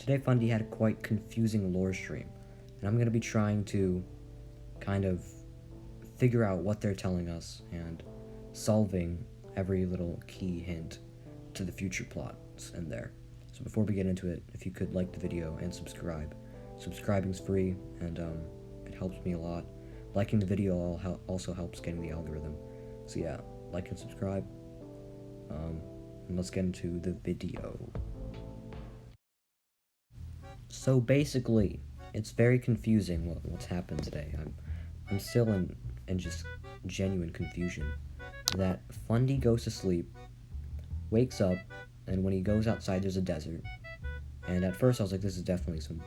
today Fundy had a quite confusing lore stream, and I'm going to be trying to kind of figure out what they're telling us and solving every little key hint to the future plots in there. So before we get into it, if you could like the video and subscribe. Subscribing's free, and it helps me a lot. Liking the video also helps getting the algorithm. So yeah, like and subscribe. And let's get into the video. So basically, it's very confusing what's happened today. I'm still in just genuine confusion. That Fundy goes to sleep, wakes up, and when he goes outside, there's a desert. And at first, I was like, this is definitely some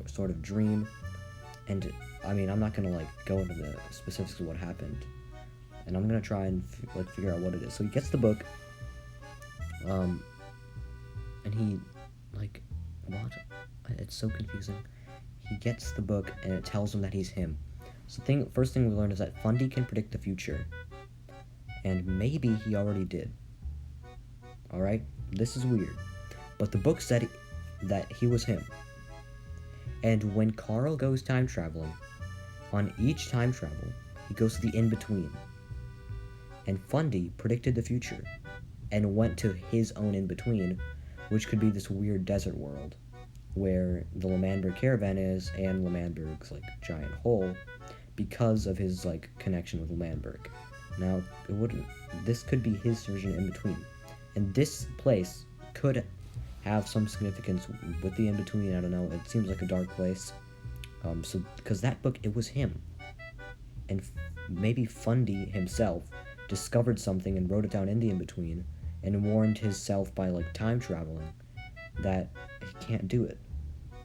sort of dream. And I mean, I'm not gonna go into the specifics of what happened, and I'm gonna try and figure out what it is. So he gets the book, and he what? It's so confusing. He gets the book, and it tells him that he's him. So first thing we learn is that Fundy can predict the future, and maybe he already did. All right, this is weird, but the book said that he was him. And when Karl goes time traveling, on each time travel, he goes to the in-between. And Fundy predicted the future and went to his own in-between, which could be this weird desert world where the L'Manberg caravan is and L'Manberg's giant hole because of his connection with L'Manberg. Now, this could be his version in-between. And this place could have some significance with the in-between. I don't know, it seems like a dark place. So because that book, it was him, and maybe Fundy himself discovered something and wrote it down in the in-between and warned himself by time traveling that he can't do it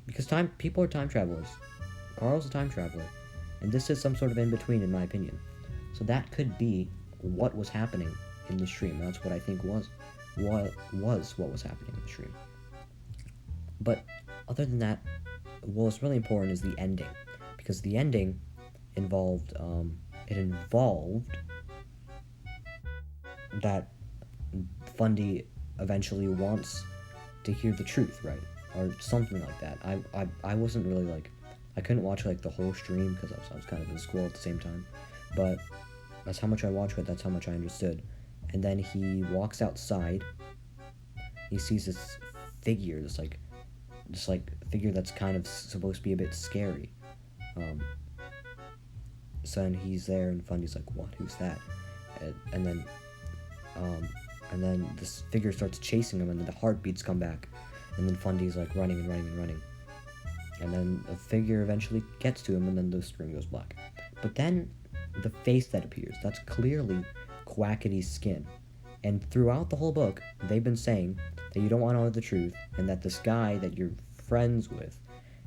because people are time travelers. Karl's a time traveler, and this is some sort of in-between in my opinion. So that could be what was happening in the stream. That's what I think was what was happening in the stream. But other than that, what's really important is the ending, because the ending involved that Fundy eventually wants to hear the truth, right, or something like that. I wasn't really I couldn't watch the whole stream because I was kind of in school at the same time, but that's how much I watched it. That's how much I understood. And then he walks outside. He sees this figure, this figure that's kind of supposed to be a bit scary. So and he's there, and Fundy's like, "What? Who's that?" And then this figure starts chasing him, and then the heartbeats come back, and then Fundy's running and running and running, and then the figure eventually gets to him, and then the screen goes black. But then the face that appears, that's clearly Quackity's skin. And throughout the whole book, they've been saying that you don't want to know the truth, and that this guy that you're friends with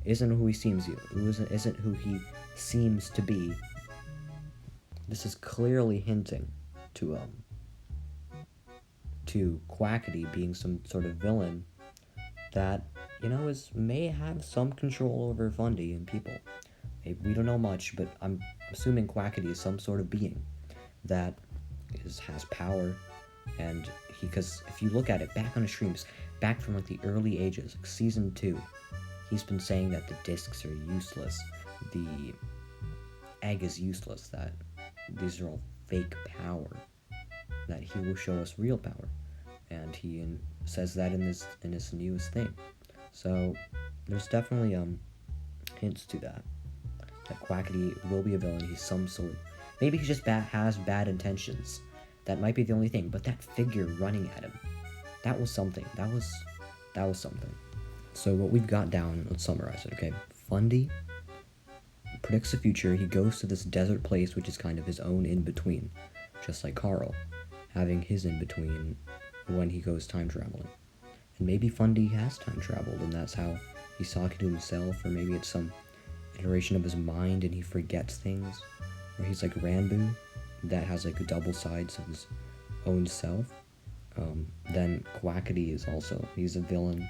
isn't who he isn't who he seems to be. This is clearly hinting to Quackity being some sort of villain that may have some control over Fundy and people. We don't know much, but I'm assuming Quackity is some sort of being that has power. And because if you look at it back on his streams, back from the early ages, season 2, he's been saying that the discs are useless, the egg is useless, that these are all fake power, that he will show us real power, and he says that in his newest thing. So there's definitely hints to that Quackity will be a villain. He's some sort. Maybe he just has bad intentions. That might be the only thing. But that figure running at him, that was something. That was something. So what we've got down, let's summarize it, okay? Fundy predicts the future. He goes to this desert place, which is kind of his own in-between, just like Karl, having his in-between when he goes time traveling. And maybe Fundy has time traveled, and that's how he's talking to himself, or maybe it's some iteration of his mind and he forgets things, or he's like Ranbu, that has double sides of his own self. Then Quackity is he's a villain.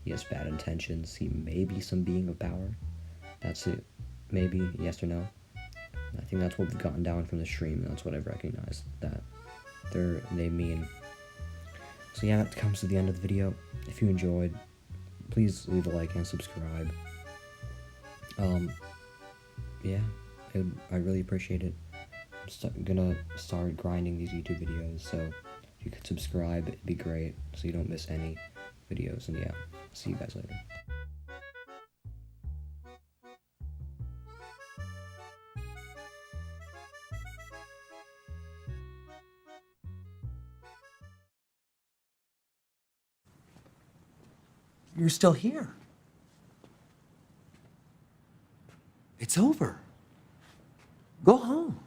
He has bad intentions. He may be some being of power. That's it. Maybe, yes or no. I think that's what we've gotten down from the stream. That's what I've recognized that they mean. So yeah, that comes to the end of the video. If you enjoyed, please leave a like and subscribe. Yeah, I really appreciate it. I'm gonna start grinding these YouTube videos, so if you could subscribe, it'd be great, so you don't miss any videos. And yeah, see you guys later. You're still here. It's over. Go home.